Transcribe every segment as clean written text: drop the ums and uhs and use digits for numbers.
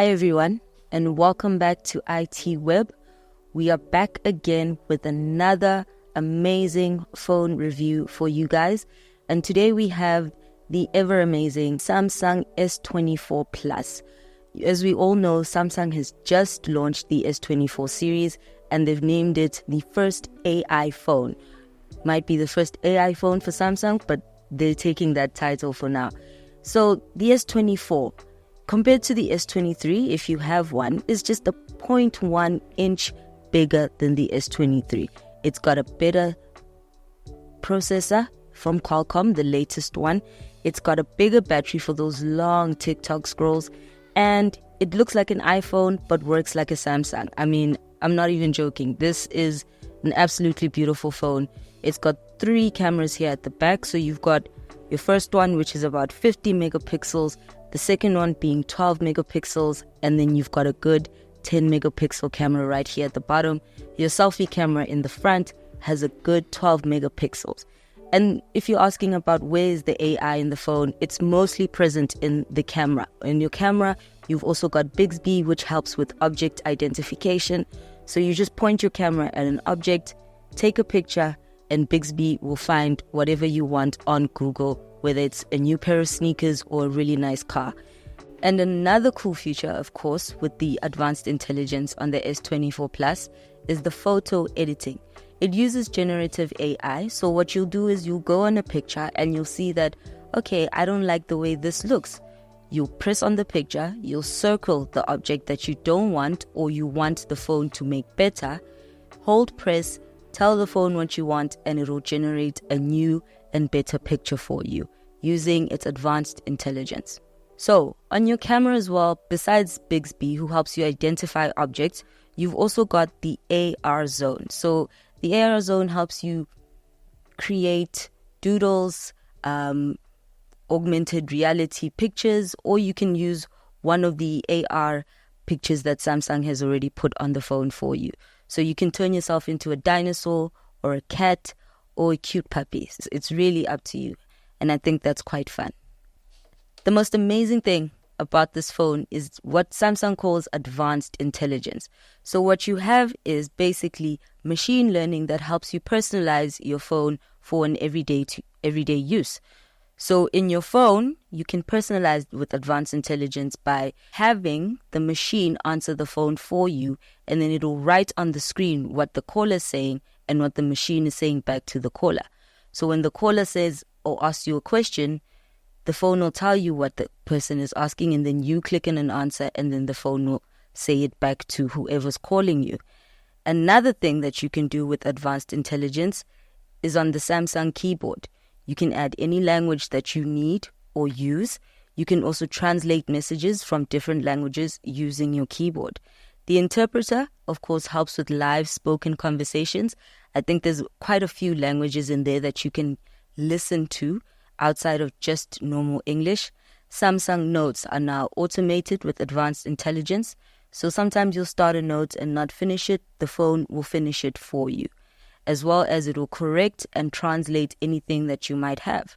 Hi everyone, and welcome back to ITWeb. We are back again with another amazing phone review for you guys. And today we have the ever amazing Samsung S24 Plus. As we all know, Samsung has just launched the S24 series and they've named it the first AI phone. Might be the first AI phone for Samsung, but they're taking that title for now. So the S24, compared to the S23, if you have one, is just a 0.1 inch bigger than the S23. It's got a better processor from Qualcomm, the latest one. It's got a bigger battery for those long TikTok scrolls. And it looks like an iPhone, but works like a Samsung. I mean, I'm not even joking. This is an absolutely beautiful phone. It's got 3 cameras here at the back. So you've got your first one, which is about 50 megapixels. The second one being 12 megapixels. And then you've got a good 10 megapixel camera right here at the bottom. Your selfie camera in the front has a good 12 megapixels. And if you're asking about where is the AI in the phone, it's mostly present in the camera. In your camera, you've also got Bixby, which helps with object identification. So you just point your camera at an object, take a picture, and Bixby will find whatever you want on Google, whether it's a new pair of sneakers or a really nice car. And another cool feature, of course, with the advanced intelligence on the S24 Plus is the photo editing. It uses generative AI. So what you'll do is you'll go on a picture and you'll see that, okay, I don't like the way this looks. You'll press on the picture, you'll circle the object that you don't want or you want the phone to make better, hold press, tell the phone what you want, and it will generate a new and better picture for you using its advanced intelligence. So on your camera as well, besides Bixby, who helps you identify objects, you've also got the AR zone. So the AR zone helps you create doodles, augmented reality pictures, or you can use one of the AR pictures that Samsung has already put on the phone for you. So you can turn yourself into a dinosaur or a cat or a cute puppy. It's really up to you. And I think that's quite fun. The most amazing thing about this phone is what Samsung calls advanced intelligence. So what you have is basically machine learning that helps you personalize your phone for an everyday use. So in your phone, you can personalize with advanced intelligence by having the machine answer the phone for you, and then it'll write on the screen what the caller is saying and what the machine is saying back to the caller. So when the caller says or asks you a question, the phone will tell you what the person is asking, and then you click in an answer, and then the phone will say it back to whoever's calling you. Another thing that you can do with advanced intelligence is on the Samsung keyboard. You can add any language that you need or use. You can also translate messages from different languages using your keyboard. The interpreter, of course, helps with live spoken conversations. I think there's quite a few languages in there that you can listen to outside of just normal English. Samsung notes are now automated with advanced intelligence. So sometimes you'll start a note and not finish it. The phone will finish it for you, as well as it will correct and translate anything that you might have.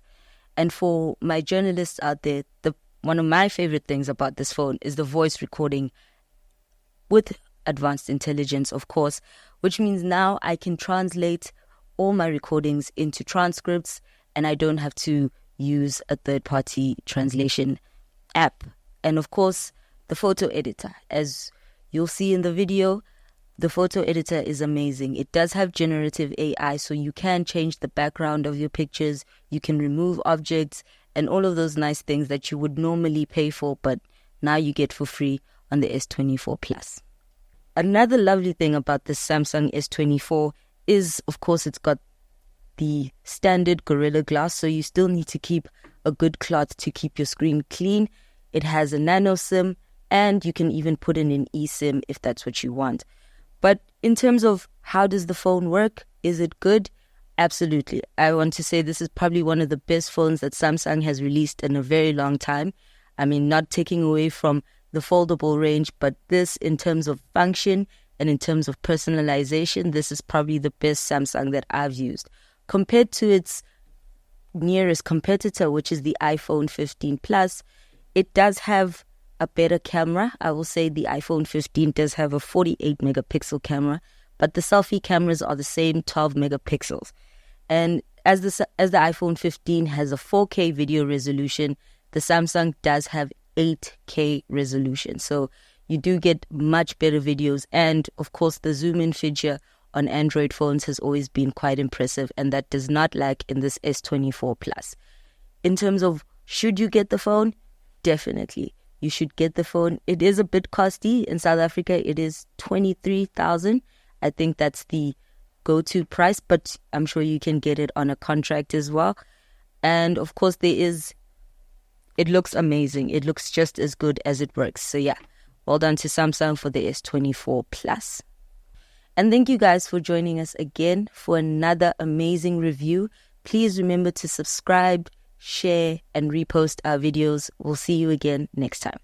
And for my journalists out there, one of my favorite things about this phone is the voice recording with advanced intelligence, of course, which means now I can translate all my recordings into transcripts and I don't have to use a third-party translation app. And of course, the photo editor. As you'll see in the video, the photo editor is amazing. It does have generative AI, so you can change the background of your pictures. You can remove objects and all of those nice things that you would normally pay for, but now you get for free on the S24 Plus. Another lovely thing about the Samsung S24 is, of course, it's got the standard Gorilla Glass, so you still need to keep a good cloth to keep your screen clean. It has a nano SIM, and you can even put in an eSIM if that's what you want. But in terms of how does the phone work, is it good? Absolutely. I want to say this is probably one of the best phones that Samsung has released in a very long time. I mean, not taking away from the foldable range, but this in terms of function and in terms of personalization, this is probably the best Samsung that I've used. Compared to its nearest competitor, which is the iPhone 15 Plus, it does have a better camera. I will say the iPhone 15 does have a 48 megapixel camera, but the selfie cameras are the same 12 megapixels. And as the iPhone 15 has a 4K video resolution, the Samsung does have 8K resolution. So you do get much better videos. And of course, the zoom in feature on Android phones has always been quite impressive, and that does not lack in this S24 Plus. In terms of should you get the phone? Definitely. You should get the phone. It is a bit costly. In South Africa, it is 23,000. I think that's the go-to price, but I'm sure you can get it on a contract as well. And of course, it looks amazing. It looks just as good as it works. So yeah, well done to Samsung for the S24 Plus. And thank you guys for joining us again for another amazing review. Please remember to subscribe, share, and repost our videos. We'll see you again next time.